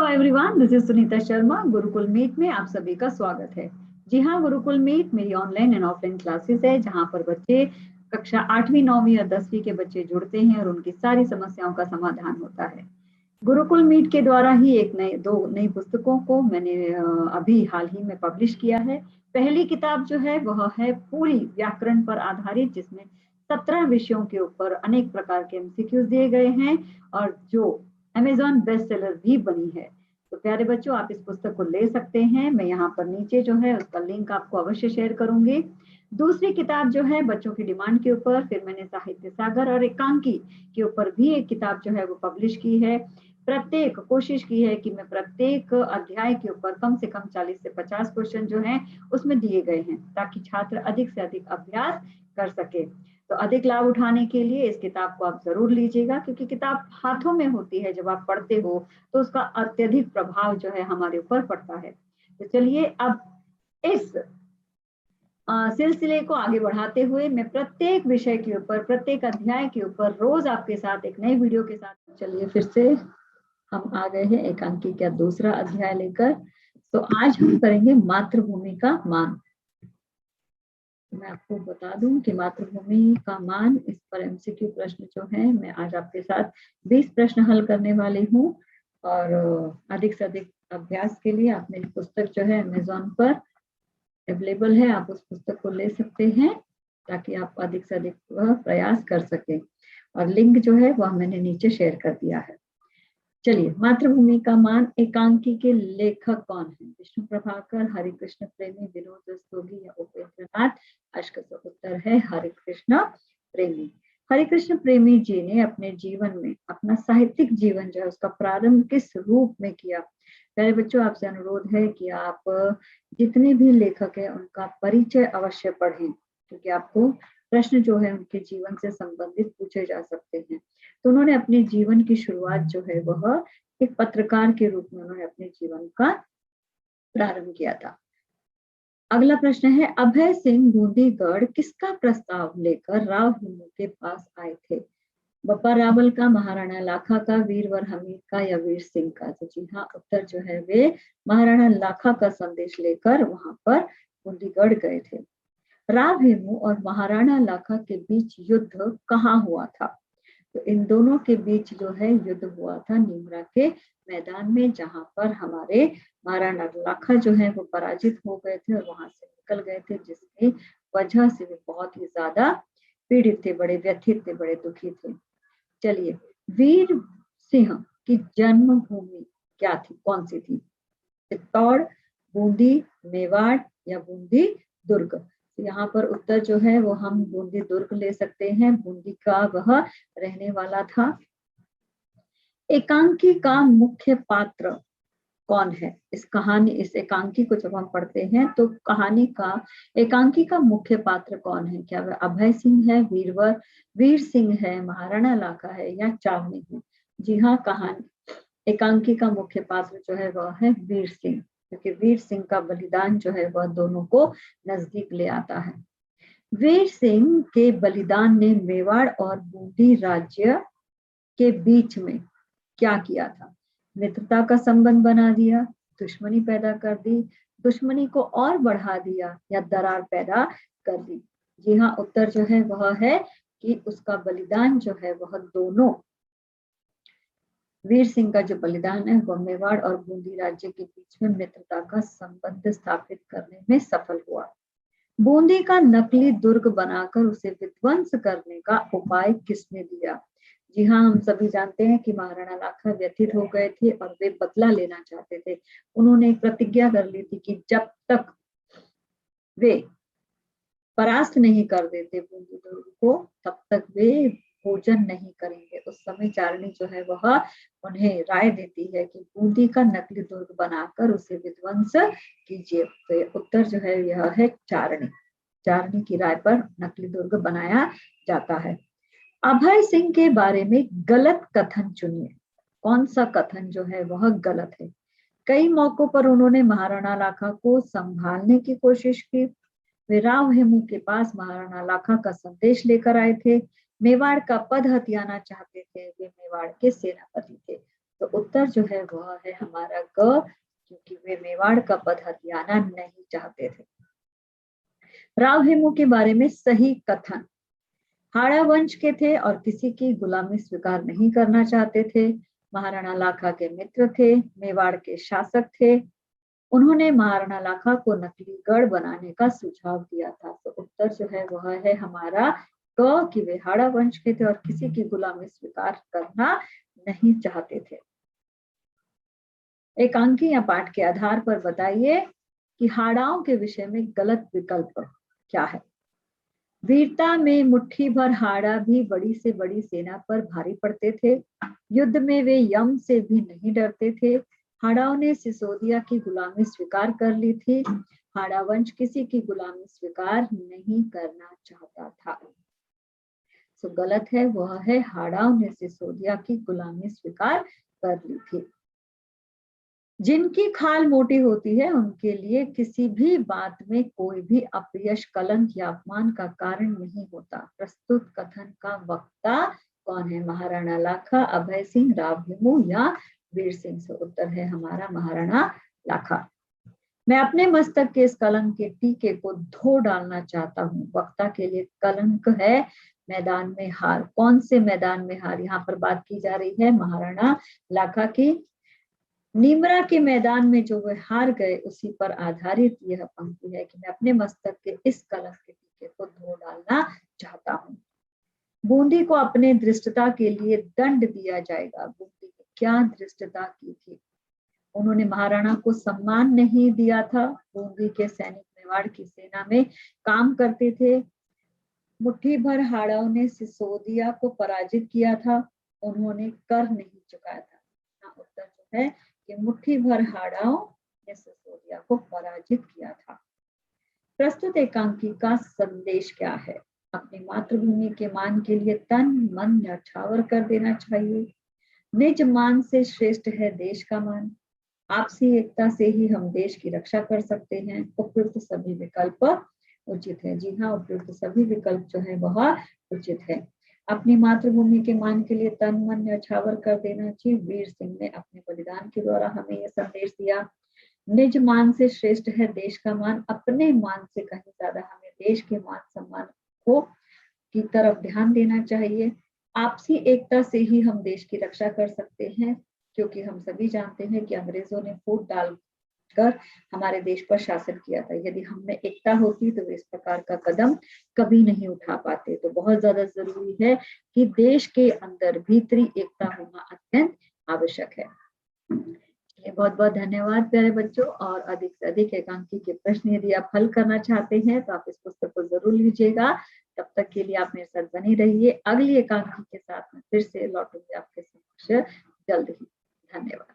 Hello everyone, this is Sunita Sharma. Gurukul meet में आप सभी का स्वागत है। जी हाँ, गुरुकुल मीट मेरी ऑनलाइन एंड ऑफलाइन क्लासेस है जहाँ पर बच्चे कक्षा 8वीं 9वीं और 10वीं के बच्चे जुड़ते हैं और उनकी सारी समस्याओं का समाधान होता है। गुरुकुल मीट के द्वारा ही दो नई पुस्तकों को मैंने अभी हाल ही में पब्लिश किया है। पहली किताब जो है वह है पूरी व्याकरण पर आधारित, जिसमें 17 विषयों के ऊपर अनेक प्रकार के एमसीक्यूज दिए गए हैं और जो अमेजॉन बेस्ट सेलर भी बनी है। तो प्यारे बच्चों, आप इस पुस्तक को ले सकते हैं। मैं यहाँ पर नीचे जो है उसका लिंक आपको अवश्य शेयर करूंगी। दूसरी किताब जो है बच्चों की डिमांड के ऊपर, फिर मैंने साहित्य सागर और एकांकी के ऊपर भी एक किताब जो है वो पब्लिश की है। कोशिश की है कि मैं प्रत्येक अध्याय के ऊपर कम से कम 40 से 50 क्वेश्चन जो हैं उसमें दिए गए हैं, ताकि छात्र अधिक से अधिक अभ्यास कर सके। तो अधिक लाभ उठाने के लिए इस किताब को आप जरूर लीजिएगा, क्योंकि किताब हाथों में होती है। जब आप पढ़ते हो तो उसका अत्यधिक प्रभाव जो है हमारे ऊपर पड़ता है। तो चलिए अब इस सिलसिले को आगे बढ़ाते हुए मैं प्रत्येक विषय के ऊपर, प्रत्येक अध्याय के ऊपर रोज आपके साथ एक नई वीडियो के साथ, चलिए फिर से हम आ गए हैं एकांकी का दूसरा अध्याय लेकर। तो आज हम करेंगे मातृभूमि का मान। मैं आपको बता दूं कि मातृभूमि का मान, इस पर एमसीक्यू प्रश्न जो है मैं आज आपके साथ 20 प्रश्न हल करने वाली हूँ। और अधिक से अधिक अभ्यास के लिए आप मेरी पुस्तक जो है अमेजोन पर अवेलेबल है, आप उस पुस्तक को ले सकते हैं ताकि आप अधिक से अधिक प्रयास कर सकें। और लिंक जो है वह मैंने नीचे शेयर कर दिया है। चलिए, मातृभूमि का मान एकांकी के लेखक कौन है? विष्णु प्रभाकर, हरिकृष्ण प्रेमी, विनोद रस्तोगी या उपेंद्र नाथ? आज का उत्तर है हरिकृष्ण प्रेमी। हरिकृष्ण प्रेमी जी ने अपने जीवन में, अपना साहित्यिक जीवन जो है उसका प्रारंभ किस रूप में किया? प्यारे बच्चों, आपसे अनुरोध है कि आप जितने भी लेखक हैं उनका परिचय अवश्य पढ़ें, क्योंकि आपको प्रश्न जो है उनके जीवन से संबंधित पूछे जा सकते हैं। तो उन्होंने अपने जीवन की शुरुआत जो है वह एक पत्रकार के रूप में उन्होंने अपने जीवन का प्रारंभ किया था। अगला प्रश्न है, अभय सिंह बूंदीगढ़ किसका प्रस्ताव लेकर राव हिमू के पास आए थे? बप्पा रावल का, महाराणा लाखा का, वीरवर हमीद का या वीर सिंह का? तो जी हाँ, उत्तर जो है वे महाराणा लाखा का संदेश लेकर वहां पर बूंदीगढ़ गए थे। राव हेमू और महाराणा लाखा के बीच युद्ध कहाँ हुआ था? तो इन दोनों के बीच जो है युद्ध हुआ था नीमरा के मैदान में, जहां पर हमारे महाराणा लाखा जो है वो पराजित हो गए थे और वहां से निकल गए थे, जिसकी वजह से वे बहुत ही ज्यादा पीड़ित थे, बड़े व्यथित थे, बड़े दुखी थे। चलिए, वीर सिंह की जन्मभूमि क्या थी, कौन सी थी? चित्तौड़, बूंदी, मेवाड़ या बूंदी दुर्ग? यहाँ पर उत्तर जो है वो हम बूंदी दुर्ग ले सकते हैं। बूंदी का वह रहने वाला था। एकांकी का मुख्य पात्र कौन है? इस एकांकी को जब हम पढ़ते हैं तो कहानी का एकांकी का मुख्य पात्र कौन है? क्या वह अभय सिंह है, वीर सिंह है, महाराणा लाखा है या चावनी है? जी हाँ, कहानी एकांकी का मुख्य पात्र जो है वह है वीर सिंह, क्योंकि वीर सिंह का बलिदान जो है वह दोनों को नजदीक ले आता है। वीर सिंह के बलिदान ने मेवाड़ और बूंदी राज्य के बीच में क्या किया था? मित्रता का संबंध बना दिया, दुश्मनी पैदा कर दी, दुश्मनी को और बढ़ा दिया या दरार पैदा कर दी? जी हाँ, उत्तर जो है वह है कि उसका बलिदान जो है वह दोनों, वीर सिंह का जो बलिदान है वह मेवाड़ और बूंदी राज्य के बीच में मित्रता का संबंध स्थापित करने में सफल हुआ। बूंदी का नकली दुर्ग बनाकर उसे विध्वंस करने का उपाय किसने दिया? जी हाँ, हम सभी जानते हैं कि महाराणा लाखा व्यथित हो गए थे और वे बदला लेना चाहते थे। उन्होंने एक प्रतिज्ञा कर ली थी कि जब तक वे परास्त नहीं कर देते बूंदी दुर्ग को, तब तक वे भोजन नहीं करेंगे। उस समय चारणी जो है वह उन्हें राय देती है कि बूंदी का नकली दुर्ग बनाकर उसे विध्वंस कीजिए। तो उत्तर जो है यह है चारणी की राय पर नकली दुर्ग बनाया जाता है। अभय सिंह के बारे में गलत कथन चुनिए। कौन सा कथन जो है वह गलत है? कई मौकों पर उन्होंने महाराणा लाखा को संभालने की कोशिश की। वे राव हेमू के पास महाराणा लाखा का संदेश लेकर आए थे। मेवाड़ का पद हथियाना चाहते थे। वे मेवाड़ के सेनापति थे। तो उत्तर जो है वह है हमारा ग, क्योंकि वे मेवाड़ का पद हथियाना नहीं चाहते थे। राव हेमू के बारे में सही कथन। हाड़ा वंश के थे और किसी की गुलामी स्वीकार नहीं करना चाहते थे। महाराणा लाखा के मित्र थे, मेवाड़ के शासक थे। उन्होंने महाराणा लाखा को नकली गढ़ बनाने का सुझाव दिया था। तो उत्तर जो है वह है हमारा क, कि वे हाड़ा वंश के थे और किसी की गुलामी स्वीकार करना नहीं चाहते थे। एकांकी या पाठ के आधार पर बताइए कि हाड़ाओं के विषय में गलत विकल्प क्या है। वीरता में मुट्ठी भर हाड़ा भी बड़ी से बड़ी सेना पर भारी पड़ते थे। युद्ध में वे यम से भी नहीं डरते थे। हाड़ाओं ने सिसोदिया की गुलामी स्वीकार कर ली थी। हाड़ा वंश किसी की गुलामी स्वीकार नहीं करना चाहता था। तो गलत है, वह है हाड़ाओं ने सिसोदिया की गुलामी स्वीकार कर ली थी। जिनकी खाल मोटी होती है उनके लिए किसी भी बात में कोई भी अपयश, कलंक या अपमान का कारण नहीं होता। प्रस्तुत कथन का वक्ता कौन है? महाराणा लाखा, अभय सिंह, राव हेमू या वीर सिंह। से उत्तर है हमारा महाराणा लाखा। मैं अपने मस्तक के इस कलंक के टीके को धो डालना चाहता हूँ। वक्ता के लिए कलंक है मैदान में हार। कौन से मैदान में हार? यहाँ पर बात की जा रही है महाराणा लाखा की। नीमरा के मैदान में जो वे हार गए उसी पर आधारित यह पंक्ति है कि मैं अपने मस्तक के इस कलंक के टीके को धो डालना चाहता हूँ। बूंदी को अपने धृष्टता के लिए दंड दिया जाएगा। बूंदी ने क्या धृष्टता की थी? उन्होंने महाराणा को सम्मान नहीं दिया था। बूंदी के सैनिक मेवाड़ की सेना में काम करते थे। मुट्ठी भर हाड़ाओं ने सिसोदिया को पराजित किया था। उन्होंने कर नहीं चुकाया था। उत्तर जो है कि मुट्ठी भर हाड़ाओं ने सिसोदिया को पराजित किया था। प्रस्तुत एकांकी का संदेश क्या है? अपनी मातृभूमि के मान के लिए तन मन न्यौछावर कर देना चाहिए। निज मान से श्रेष्ठ है देश का मान। आपसी एकता से ही हम देश की रक्षा कर सकते हैं। उपयुक्त सभी विकल्प उचित है। जी हाँ, उपयुक्त सभी विकल्प जो है वह उचित है। अपनी मातृभूमि के मान के लिए तन मन न्यौछावर कर देना चाहिए। वीर सिंह ने अपने बलिदान के द्वारा हमें यह संदेश दिया। निज मान से श्रेष्ठ है देश का मान। अपने मान से कहीं ज्यादा हमें देश के मान सम्मान को की तरफ ध्यान देना चाहिए। आपसी एकता से ही हम देश की रक्षा कर सकते हैं, क्योंकि हम सभी जानते हैं कि अंग्रेजों ने फूट डालकर हमारे देश पर शासन किया था। यदि हमने एकता होती तो वे इस प्रकार का कदम कभी नहीं उठा पाते। तो बहुत ज्यादा जरूरी है कि देश के अंदर भीतरी एकता होना अत्यंत आवश्यक है। बहुत बहुत धन्यवाद प्यारे बच्चों। और अधिक से अधिक एकांकी के प्रश्न यदि आप हल करना चाहते हैं तो आप इस पुस्तक को जरूर लीजिएगा। तब तक के लिए आप मेरे साथ बनी रहिए। अगली एकांकी के साथ मैं फिर से लौटूंगी आपके समक्ष जल्द ही। धन्यवाद।